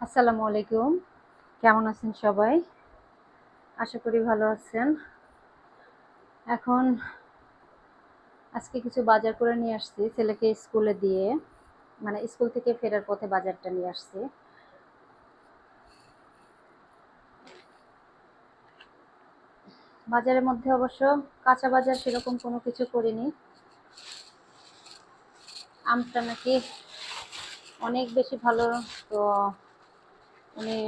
আসসালামু আলাইকুম। কেমন আছেন সবাই? আশা করি ভালো আছেন। এখন আজকে কিছু বাজার করে নিয়ে আসছি ছেলেকে স্কুলে দিয়ে, মানে স্কুল থেকে ফেরার পথে বাজারটা নিয়ে আসছি। বাজারের মধ্যে অবশ্য কাঁচা বাজার সেরকম কোনো কিছু করিনি। আমটা নাকি অনেক বেশি ভালো, তো উনি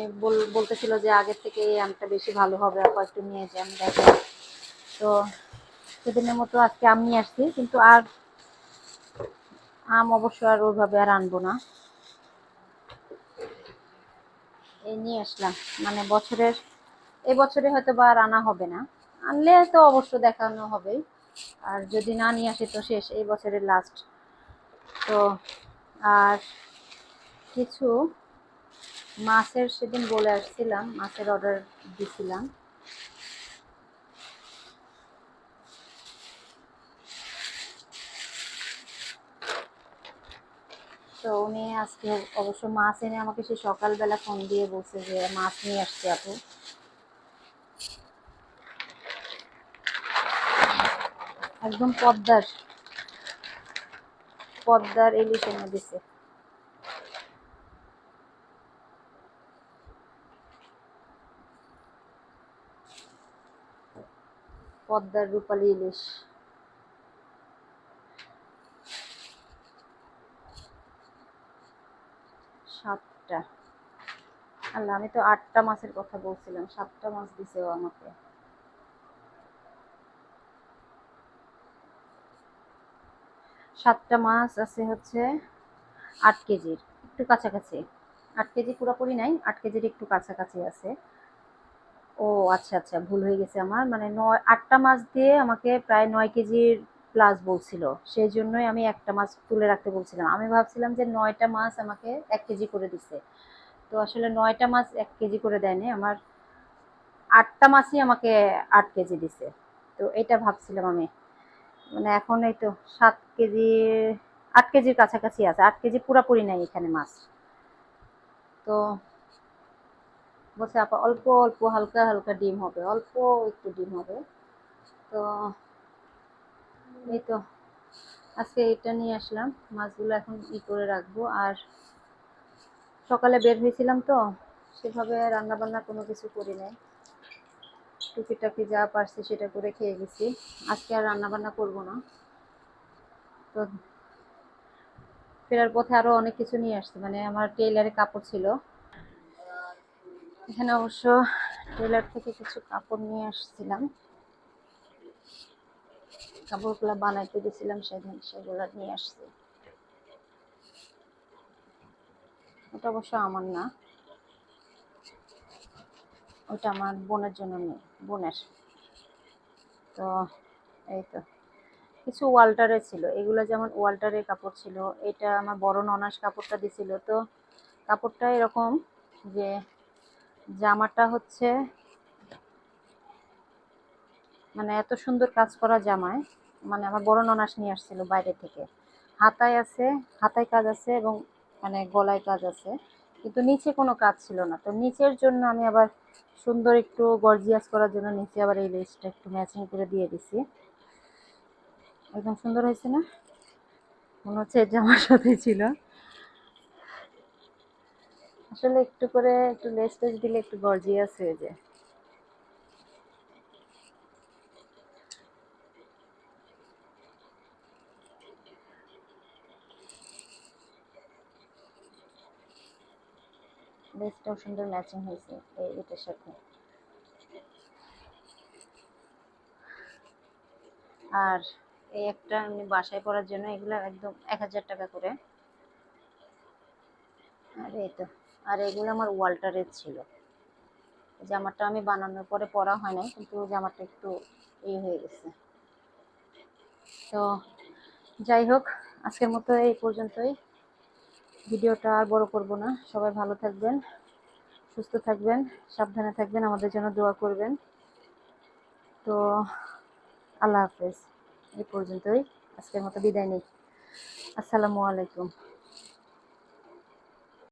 বলতেছিল যে আগের থেকে এই আমটা বেশি ভালো হবে, আপা একটু নিয়ে যান দেখেন। তো সেদিনের মতো আজকে আম নিয়ে আসছি, কিন্তু আর আম অবশ্য আর ওইভাবে আর আনবো না। এই নিয়ে আসলাম, মানে এই বছরে হয়তো বা আর আনা হবে না। আনলে তো অবশ্য দেখানো হবেই, আর যদি না নিয়ে আসে তো শেষ, এই বছরের লাস্ট। তো আর কিছু মাছের সেদিন বলে আসছিলাম, মাছের অর্ডার দিছিলাম। তো উনি আজকে অবশ্য মাছ এনে আমাকে সে সকালবেলা ফোন দিয়ে বলছে যে মাছ নিয়ে আসছে আপু। একদম পদ্মার পদ্মার ইলিশ এনে দিছে। পদ্মার রূপালী ইলিশ। 7টা। আল্লাহ, আমি তো 8টা মাছের কথা বলছিলাম, 7টা মাছ দিছে ও আমাকে। 7টা মাছ আছে হচ্ছে 8 কেজির একটু কাছাকাছি। 8 কেজি পুরোপুরি নাই, 8 কেজির একটু কাছাকাছি আছে। ও আচ্ছা আচ্ছা, ভুল হয়ে গেছে আমার, মানে 8টা মাছ দিয়ে আমাকে প্রায় 9 কেজির প্লাস বলছিল। সেই জন্যই আমি একটা মাছ তুলে রাখতে বলছিলাম। আমি ভাবছিলাম যে 9টা মাছ আমাকে 1 কেজি করে দিছে। তো আসলে 9টা মাছ 1 কেজি করে দেয়নি আমার, 8টা মাছই আমাকে 8 কেজি দিছে। তো এটা ভাবছিলাম আমি, মানে এখন এই তো 7 কেজি, 8 কেজির কাছাকাছি আছে, 8 কেজি পুরাপুরি নাই এখানে মাছ। তো বলছে আপা অল্প অল্প হালকা হালকা ডিম হবে, অল্প একটু ডিম হবে। তো এই তো আজকে এটা নিয়ে আসলাম, মাছগুলো এখন করে রাখবো। আর সকালে বের হয়েছিলাম তো, সেভাবে রান্না বান্না কোনো কিছু করি নাই, টুকিটাকি যা পারছি সেটা করে খেয়ে গেছি। আজকে আর রান্না বান্না করবো না। তো ফেরার পথে আরো অনেক কিছু নিয়ে আসছে, মানে আমার টেইলারে কাপড় ছিল এখানে, অবশ্য টেলার থেকে কিছু কাপড় নিয়ে আসছিলাম, কাপড়গুলো বানাইতে দিয়েছিলাম সেদিন, সেগুলো নিয়ে আসছি। ওটা অবশ্য আমার না, ওটা আমার বোনের জন্য নিয়ে, বোনের। তো এই তো কিছু ওয়াল্টারে ছিল, এগুলো যেমন ওয়াল্টারের কাপড় ছিল। এটা আমার বড় ননাস কাপড়টা দিছিল। তো কাপড়টা এরকম যে জামাটা হচ্ছে, মানে এত সুন্দর কাজ করা জামায়, মানে আমার বড় ননাস নিয়ে আসছিল বাইরে থেকে। হাতায় আছে, হাতায় কাজ আছে এবং মানে গলায় কাজ আছে, কিন্তু নিচে কোনো কাজ ছিল না। তো নিচের জন্য আমি আবার সুন্দর একটু গর্জিয়াস করার জন্য নিচে আবার এই লেসটা একটু ম্যাচিং করে দিয়ে দিছি। একদম সুন্দর হয়েছে না? মনে হচ্ছে এটা আমার সাথে ছিল। আসলে একটু করে একটু লেস টেস দিলে একটু গর্জিয়াস হয়ে যায়। লেসটাও সুন্দর ম্যাচিং হয়েছে এটার সাথে। আর এই একটা এমনি বাসায় পরার জন্য, এগুলো একদম 1000 টাকা করে। আর এই তো, আর এগুলো আমার ওয়াল্টারের ছিল। জামাটা আমি বানানোর পরে পরা হয় নাই, কিন্তু জামাটা একটু হয়ে গেছে। তো যাই হোক, আজকের মতো এই পর্যন্তই। ভিডিওটা আর বড় করব না। সবাই ভালো থাকবেন, সুস্থ থাকবেন, সাবধানে থাকবেন, আমাদের জন্য দোয়া করবেন। তো আল্লাহ হাফেজ। এই পর্যন্তই, আজকের মতো বিদায় নিই। আসসালামু আলাইকুম।